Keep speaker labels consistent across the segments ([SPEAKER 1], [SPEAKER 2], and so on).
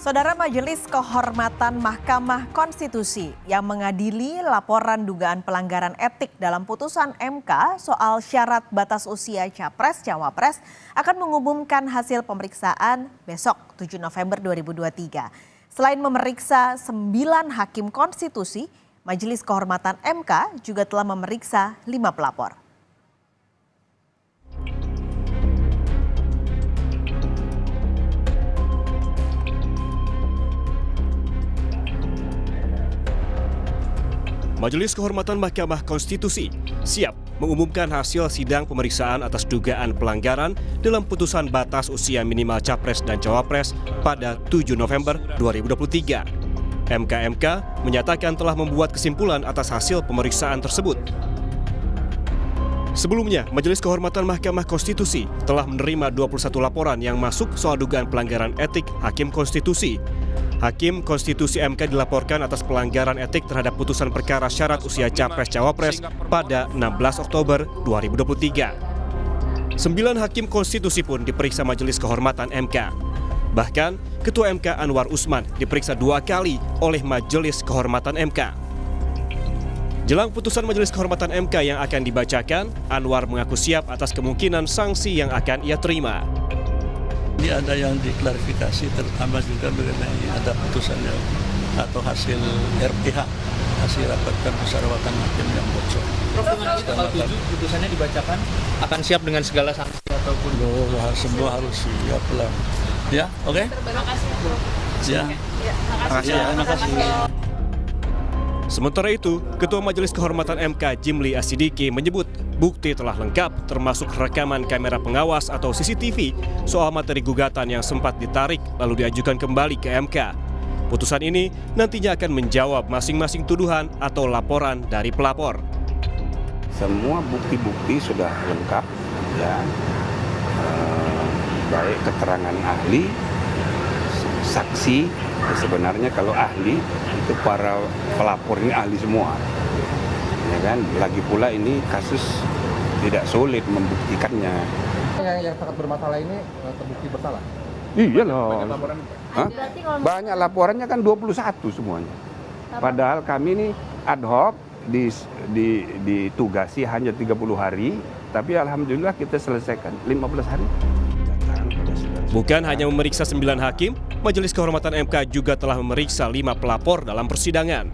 [SPEAKER 1] Saudara Majelis Kehormatan Mahkamah Konstitusi yang mengadili laporan dugaan pelanggaran etik dalam putusan MK soal syarat batas usia Capres-Cawapres akan mengumumkan hasil pemeriksaan besok 7 November 2023. Selain memeriksa 9 hakim konstitusi, Majelis Kehormatan MK juga telah memeriksa 5 pelapor.
[SPEAKER 2] Majelis Kehormatan Mahkamah Konstitusi siap mengumumkan hasil sidang pemeriksaan atas dugaan pelanggaran dalam putusan batas usia minimal Capres dan Cawapres pada 7 November 2023. MK menyatakan telah membuat kesimpulan atas hasil pemeriksaan tersebut. Sebelumnya, Majelis Kehormatan Mahkamah Konstitusi telah menerima 21 laporan yang masuk soal dugaan pelanggaran etik Hakim Konstitusi. Hakim Konstitusi MK dilaporkan atas pelanggaran etik terhadap putusan perkara syarat usia Capres-Cawapres pada 16 Oktober 2023. 9 Hakim Konstitusi pun diperiksa Majelis Kehormatan MK. Bahkan, Ketua MK Anwar Usman diperiksa 2 kali oleh Majelis Kehormatan MK. Jelang putusan Majelis Kehormatan MK yang akan dibacakan, Anwar mengaku siap atas kemungkinan sanksi yang akan ia terima.
[SPEAKER 3] Ini ada yang diklarifikasi, terutama juga mengenai ada putusannya atau hasil RPH, hasil rapat permusyawaratan hakim yang bocor.
[SPEAKER 4] Prof, dengan tanggal 7 putusannya dibacakan, akan siap dengan segala sanksi ataupun?
[SPEAKER 3] Semua harus siap lah. Ya, oke?
[SPEAKER 4] Terima kasih, Prof.
[SPEAKER 3] Ya, terima kasih.
[SPEAKER 2] Sementara itu, Ketua Majelis Kehormatan MK Jimli Asidiki menyebut bukti telah lengkap termasuk rekaman kamera pengawas atau CCTV soal materi gugatan yang sempat ditarik lalu diajukan kembali ke MK. Putusan ini nantinya akan menjawab masing-masing tuduhan atau laporan dari pelapor.
[SPEAKER 5] Semua bukti-bukti sudah lengkap, ya, baik keterangan ahli, saksi. Sebenarnya kalau ahli itu para pelapor ini ahli semua, ya kan. Lagi pula ini kasus tidak sulit membuktikannya.
[SPEAKER 6] Yang sangat bermasalah ini terbukti bersalah.
[SPEAKER 5] Iya loh.
[SPEAKER 6] Banyak laporan.
[SPEAKER 5] Banyak laporannya kan 21 semuanya. Padahal kami ini ad hoc ditugasi hanya 30 hari, tapi alhamdulillah kita selesaikan 15 hari.
[SPEAKER 2] Bukan hanya memeriksa 9 hakim, Majelis Kehormatan MK juga telah memeriksa 5 pelapor dalam persidangan.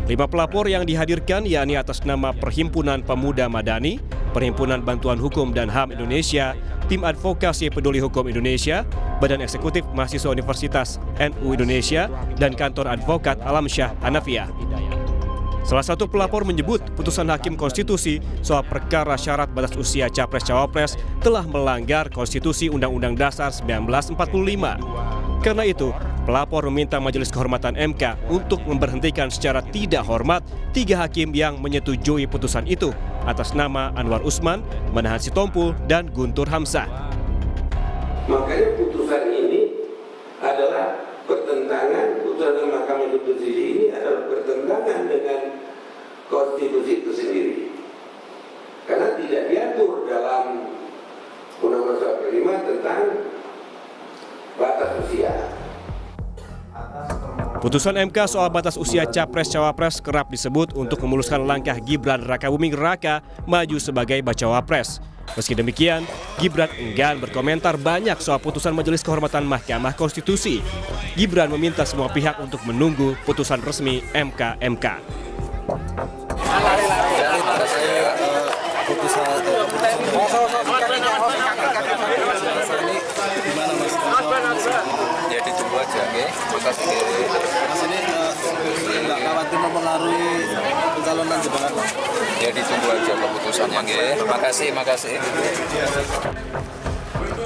[SPEAKER 2] 5 pelapor yang dihadirkan yakni atas nama Perhimpunan Pemuda Madani, Perhimpunan Bantuan Hukum dan HAM Indonesia, Tim Advokasi Peduli Hukum Indonesia, Badan Eksekutif Mahasiswa Universitas NU Indonesia, dan Kantor Advokat Alamsyah Hanafiah. Salah satu pelapor menyebut putusan Hakim Konstitusi soal perkara syarat batas usia Capres-Cawapres telah melanggar Konstitusi Undang-Undang Dasar 1945. Karena itu, pelapor meminta Majelis Kehormatan MK untuk memberhentikan secara tidak hormat 3 hakim yang menyetujui putusan itu atas nama Anwar Usman, Manahan Sitompul, dan Guntur Hamzah.
[SPEAKER 7] Makanya putusan ini adalah bertentangan, putusan Mahkamah Konstitusi ini adalah bertentangan dengan konstitusi itu sendiri. Karena tidak diatur dalam Undang-Undang 45 tentang batas usia.
[SPEAKER 2] Putusan MK soal batas usia Capres-Cawapres kerap disebut untuk memuluskan langkah Gibran Rakabuming Raka maju sebagai bacawa pres. Meski demikian, Gibran enggan berkomentar banyak soal putusan Majelis Kehormatan Mahkamah Konstitusi. Gibran meminta semua pihak untuk menunggu putusan resmi MK.
[SPEAKER 8] Ya ditunggu aja, oke? Makasih.
[SPEAKER 3] Mas ini nggak khawatir mempengaruhi pencalonan jebakan?
[SPEAKER 8] Ya ditunggu aja keputusannya, oke? Makasih.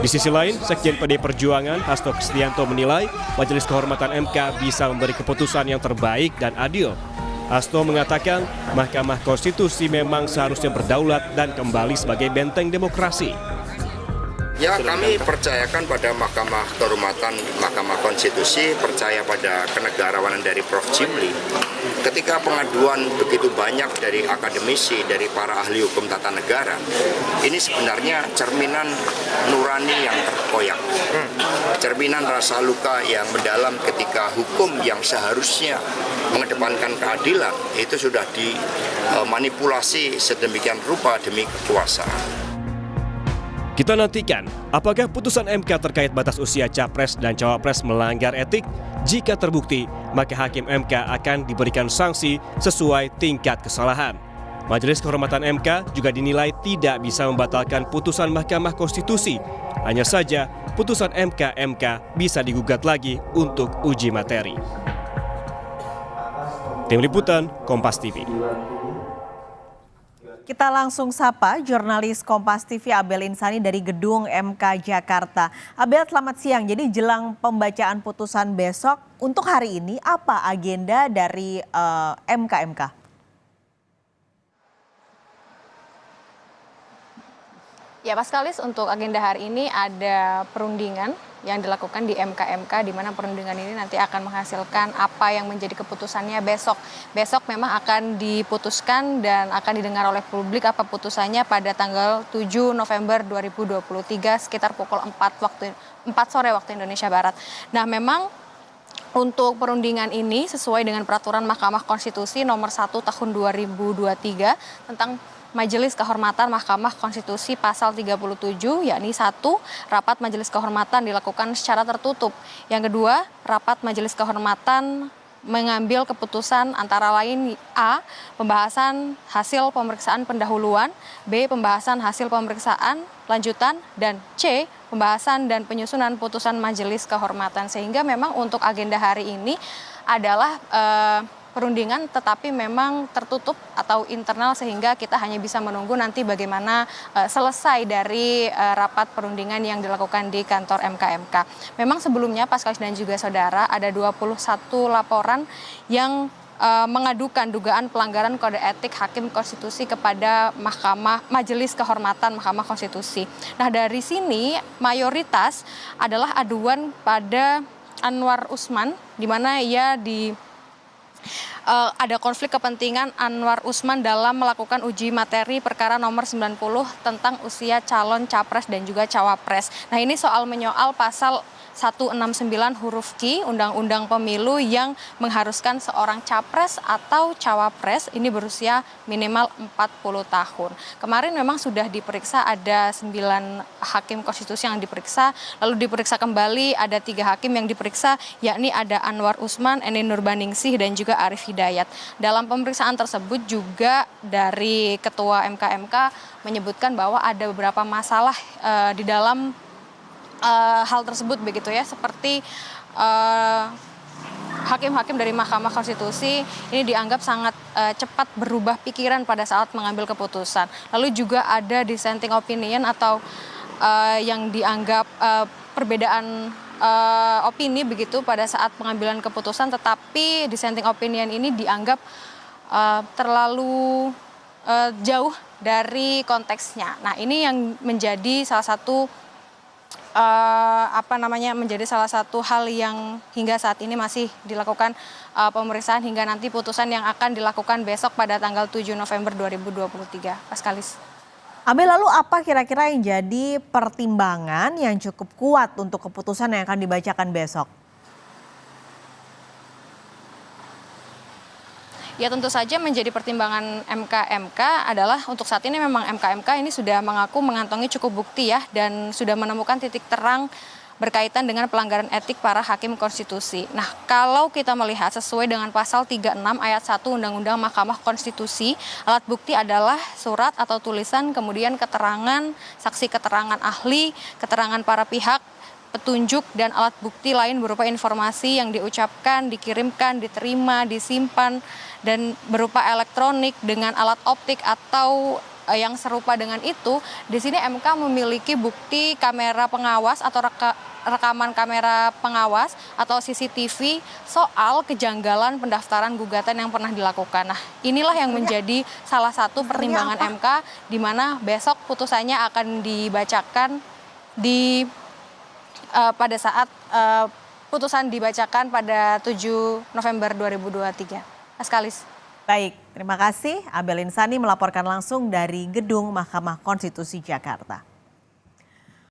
[SPEAKER 2] Di sisi lain, Sekjen PD Perjuangan Hasto Kristianto menilai Majelis Kehormatan MK bisa memberi keputusan yang terbaik dan adil. Hasto mengatakan Mahkamah Konstitusi memang seharusnya berdaulat dan kembali sebagai benteng demokrasi.
[SPEAKER 9] Ya, kami percayakan pada Mahkamah Kehormatan Mahkamah Konstitusi, percaya pada kenegarawanan dari Prof. Jimli. Ketika pengaduan begitu banyak dari akademisi, dari para ahli hukum tata negara, ini sebenarnya cerminan nurani yang terkoyak. Cerminan rasa luka yang mendalam ketika hukum yang seharusnya mengedepankan keadilan itu sudah dimanipulasi sedemikian rupa demi kekuasaan.
[SPEAKER 2] Kita nantikan apakah putusan MK terkait batas usia Capres dan Cawapres melanggar etik. Jika terbukti, maka Hakim MK akan diberikan sanksi sesuai tingkat kesalahan. Majelis Kehormatan MK juga dinilai tidak bisa membatalkan putusan Mahkamah Konstitusi. Hanya saja, putusan MK bisa digugat lagi untuk uji materi. Tim Liputan, Kompas TV.
[SPEAKER 1] Kita langsung sapa jurnalis Kompas TV Abel Insani dari Gedung MK Jakarta. Abel, selamat siang. Jadi jelang pembacaan putusan besok, untuk hari ini apa agenda dari MK?
[SPEAKER 10] Ya, Paskalis, untuk agenda hari ini ada perundingan yang dilakukan di MK, di mana perundingan ini nanti akan menghasilkan apa yang menjadi keputusannya besok. Besok memang akan diputuskan dan akan didengar oleh publik apa putusannya pada tanggal 7 November 2023 sekitar pukul 4 sore waktu Indonesia Barat. Nah, memang untuk perundingan ini sesuai dengan peraturan Mahkamah Konstitusi nomor 1 tahun 2023 tentang Majelis Kehormatan Mahkamah Konstitusi pasal 37, yakni 1, rapat Majelis Kehormatan dilakukan secara tertutup. Yang kedua, rapat Majelis Kehormatan mengambil keputusan antara lain A, pembahasan hasil pemeriksaan pendahuluan, B, pembahasan hasil pemeriksaan lanjutan, dan C, pembahasan dan penyusunan putusan Majelis Kehormatan. Sehingga memang untuk agenda hari ini adalah perundingan, tetapi memang tertutup atau internal, sehingga kita hanya bisa menunggu nanti bagaimana selesai dari rapat perundingan yang dilakukan di kantor MK. Memang sebelumnya Paskalis dan juga saudara ada 21 laporan yang mengadukan dugaan pelanggaran kode etik Hakim Konstitusi kepada Majelis Kehormatan Mahkamah Konstitusi. Nah, dari sini mayoritas adalah aduan pada Anwar Usman, di mana ia ada konflik kepentingan Anwar Usman dalam melakukan uji materi perkara nomor 90 tentang usia calon capres dan juga cawapres. Nah, ini soal menyoal pasal 169 huruf Q Undang-Undang Pemilu yang mengharuskan seorang capres atau cawapres ini berusia minimal 40 tahun. Kemarin memang sudah diperiksa, ada 9 hakim konstitusi yang diperiksa, lalu diperiksa kembali ada 3 hakim yang diperiksa, yakni ada Anwar Usman, Eni Nurbaningsih, dan juga Arif Hidayat. Dalam pemeriksaan tersebut juga dari Ketua MK menyebutkan bahwa ada beberapa masalah di dalam hal tersebut begitu ya, seperti hakim-hakim dari Mahkamah Konstitusi ini dianggap sangat cepat berubah pikiran pada saat mengambil keputusan. Lalu juga ada dissenting opinion atau yang dianggap perbedaan opini begitu pada saat pengambilan keputusan, tetapi dissenting opinion ini dianggap terlalu jauh dari konteksnya. Nah, ini yang menjadi salah satu menjadi salah satu hal yang hingga saat ini masih dilakukan pemeriksaan hingga nanti putusan yang akan dilakukan besok pada tanggal 7 November 2023. Paskalis.
[SPEAKER 1] Abel, lalu apa kira-kira yang jadi pertimbangan yang cukup kuat untuk keputusan yang akan dibacakan besok?
[SPEAKER 10] Ya, tentu saja menjadi pertimbangan MK adalah untuk saat ini memang MK ini sudah mengaku mengantongi cukup bukti ya, dan sudah menemukan titik terang berkaitan dengan pelanggaran etik para hakim konstitusi. Nah, kalau kita melihat sesuai dengan pasal 36 ayat 1 Undang-Undang Mahkamah Konstitusi, alat bukti adalah surat atau tulisan, kemudian keterangan, saksi keterangan ahli, keterangan para pihak, petunjuk, dan alat bukti lain berupa informasi yang diucapkan, dikirimkan, diterima, disimpan, dan berupa elektronik dengan alat optik atau yang serupa dengan itu. Di sini MK memiliki bukti kamera pengawas atau rekaman kamera pengawas atau CCTV soal kejanggalan pendaftaran gugatan yang pernah dilakukan. Nah, inilah yang menjadi salah satu pertimbangan MK, di mana besok putusannya akan dibacakan pada saat putusan dibacakan pada 7 November 2023. Mas Kalis.
[SPEAKER 1] Baik, terima kasih. Abel Insani melaporkan langsung dari Gedung Mahkamah Konstitusi Jakarta.